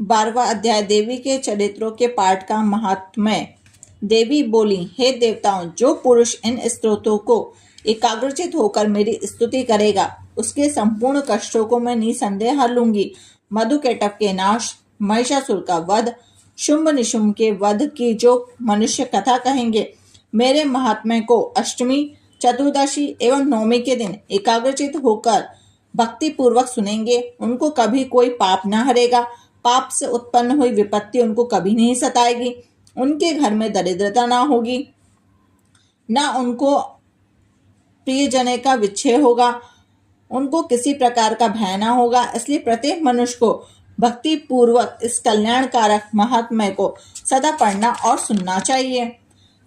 12वां अध्याय देवी के चरित्रों के पाठ का महात्म्य। देवी बोली, हे देवताओं, जो पुरुष इन स्तोत्रों को एकाग्रचित होकर मेरी स्तुति करेगा उसके संपूर्ण कष्टों को मैं निसंदेह हर लूंगी। मधुकैटभ के नाश, महिषासुर का वध, शुंभ निशुंभ के वध की जो मनुष्य कथा कहेंगे, मेरे महात्म्य को अष्टमी, चतुर्दशी एवं नवमी के दिन एकाग्रचित होकर भक्ति पूर्वक सुनेंगे, उनको कभी कोई पाप न हरेगा। पाप से उत्पन्न हुई विपत्ति उनको कभी नहीं सताएगी। उनके घर में दरिद्रता ना होगी, ना उनको प्रियजन का विच्छेद होगा, उनको किसी प्रकार का भय ना होगा। इसलिए प्रत्येक मनुष्य को भक्ति पूर्वक इस कल्याणकारक महात्म्य को सदा पढ़ना और सुनना चाहिए।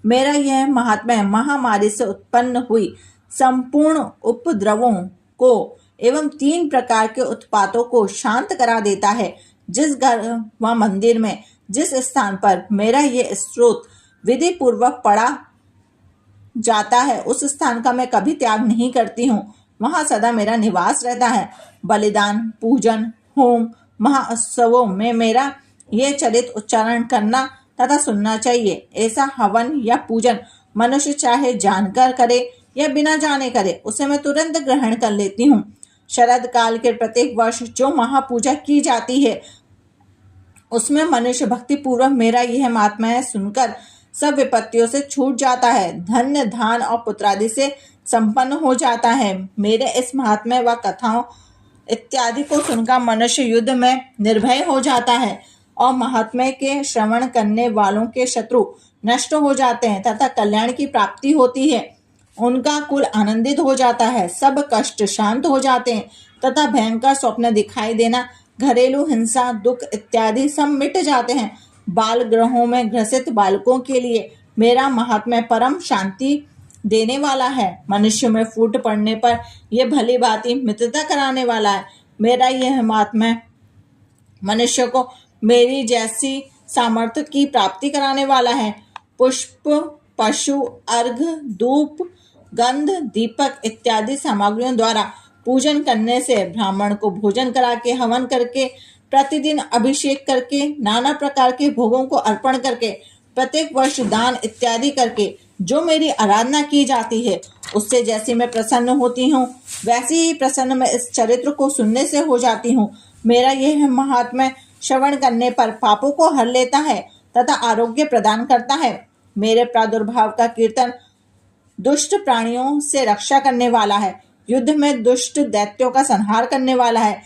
मेरा यह महात्म्य महामारी से उत्पन्न हुई संपूर्ण उपद्रवों को एवं 3 प्रकार के उत्पातों को शांत करा देता है। जिस घर व मंदिर में, जिस स्थान पर मेरा यह स्तोत्र विधि पूर्वक पढ़ा जाता है, उस स्थान का मैं कभी त्याग नहीं करती हूँ। वहां सदा मेरा निवास रहता है। बलिदान, पूजन, होम, महाउत्सवों में मेरा यह चरित्र उच्चारण करना तथा सुनना चाहिए। ऐसा हवन या पूजन मनुष्य चाहे जानकर करे या बिना जाने करे, उसे मैं तुरंत ग्रहण कर लेती हूँ। शरद काल के प्रत्येक वर्ष जो महापूजा की जाती है, उसमें मनुष्य भक्ति पूर्वक मेरा यह महात्म्य सुनकर सब विपत्तियों से छूट जाता है, धन्य, धान और पुत्रादि से संपन्न हो जाता है। मेरे इस महात्म्य व कथाओं इत्यादि को सुनकर मनुष्य युद्ध में निर्भय हो जाता है और महात्म्य के श्रवण करने वालों के शत्रु नष्ट हो जाते हैं तथा कल्याण की प्राप्ति होती है। उनका कुल आनंदित हो जाता है, सब कष्ट शांत हो जाते हैं तथा भयंकर स्वप्न दिखाई देना, घरेलू हिंसा, दुख इत्यादि सब मिट जाते हैं। बाल गृहों में ग्रसित बालकों के लिए मेरा महात्म्य परम शांति देने वाला है। मनुष्य में फूट पड़ने पर यह भली भांति मित्रता कराने वाला है। मेरा यह महात्म्य मनुष्य को मेरी जैसी सामर्थ्य की प्राप्ति कराने वाला है। पुष्प, पशु, अर्घ, धूप, गंध, दीपक इत्यादि सामग्रियों द्वारा पूजन करने से, ब्राह्मण को भोजन करा के, हवन करके, प्रतिदिन अभिषेक करके, नाना प्रकार के भोगों को अर्पण करके, प्रत्येक वर्ष दान इत्यादि करके जो मेरी आराधना की जाती है, उससे जैसी मैं प्रसन्न होती हूँ, वैसी ही प्रसन्न मैं इस चरित्र को सुनने से हो जाती हूँ। मेरा यह महात्म्य श्रवण करने पर पापों को हर लेता है तथा आरोग्य प्रदान करता है। मेरे प्रादुर्भाव का कीर्तन दुष्ट प्राणियों से रक्षा करने वाला है, युद्ध में दुष्ट दैत्यों का संहार करने वाला है।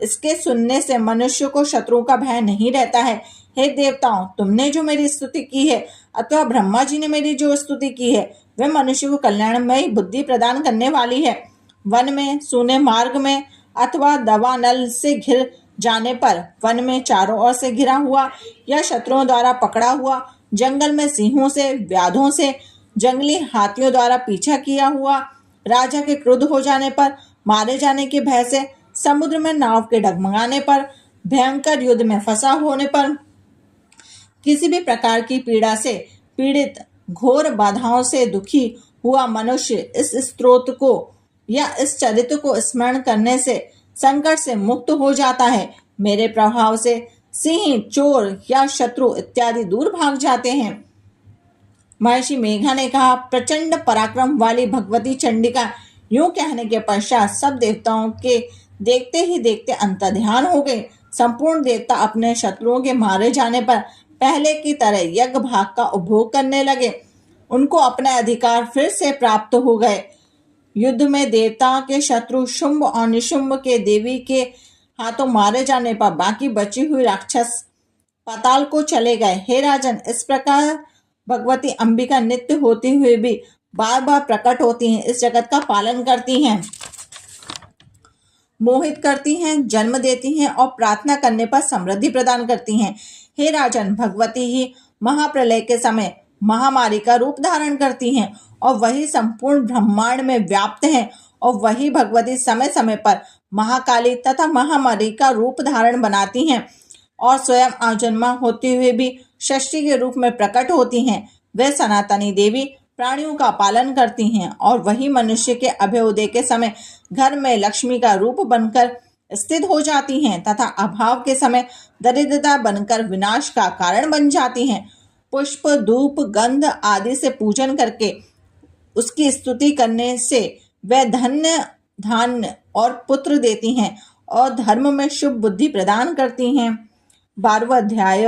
इसके सुनने से मनुष्य को शत्रुओं का भय नहीं रहता है। हे देवताओं, तुमने जो मेरी स्तुति की है अथवा ब्रह्मा जी ने मेरी जो स्तुति की है, वह मनुष्य को कल्याणमयी बुद्धि प्रदान करने वाली है। वन में, सूने मार्ग में अथवा दवानल से घिर जाने पर, वन में चारों ओर से घिरा हुआ या शत्रुओं द्वारा पकड़ा हुआ, जंगल में सिंहों से, व्याधों से, जंगली हाथियों द्वारा पीछा किया हुआ, राजा के क्रुद्ध हो जाने पर, मारे जाने के भय से, समुद्र में नाव के डगमगाने पर, भयंकर युद्ध में फंसा होने पर, किसी भी प्रकार की पीड़ा से पीड़ित, घोर बाधाओं से दुखी हुआ मनुष्य इस स्तोत्र को या इस चरित्र को स्मरण करने से संकट से मुक्त हो जाता है। मेरे प्रभाव से सिंह, चोर या शत्रु इत्यादि दूर भाग जाते हैं। महर्षि मेघा ने कहा, प्रचंड पराक्रम वाली भगवती चंडिका यूं कहने के पश्चात सब देवताओं के देखते ही देखते अंतर्ध्यान हो गए। संपूर्ण देवता अपने शत्रुओं के मारे जाने पर पहले की तरह यज्ञ भाग का उपभोग करने लगे। उनको अपने अधिकार फिर से प्राप्त हो गए। युद्ध में देवताओं के शत्रु शुंभ और निशुंभ के देवी के हाथों मारे जाने पर बाकी बची हुई राक्षस पाताल को चले गए। हे राजन, इस प्रकार भगवती अंबिका नित्य होती हुए भी बार बार प्रकट होती हैं, इस जगत का पालन करती हैं, मोहित करती हैं, जन्म देती हैं और प्रार्थना करने पर समृद्धि प्रदान करती हैं। हे राजन, भगवती ही महाप्रलय के समय महामारी का रूप धारण करती हैं और वही संपूर्ण ब्रह्मांड में व्याप्त हैं और वही भगवती समय समय पर महाकाली तथा महामारी का रूप धारण बनाती हैं और स्वयं आजन्मा होते हुए भी षष्ठी के रूप में प्रकट होती हैं। वे सनातनी देवी प्राणियों का पालन करती हैं और वही मनुष्य के अभ्युदय के समय घर में लक्ष्मी का रूप बनकर स्थित हो जाती हैं तथा अभाव के समय दरिद्रता बनकर विनाश का कारण बन जाती हैं। पुष्प, धूप, गंध आदि से पूजन करके उसकी स्तुति करने से वह धन्य, धान्य और पुत्र देती हैं और धर्म में शुभ बुद्धि प्रदान करती हैं। 12वां अध्याय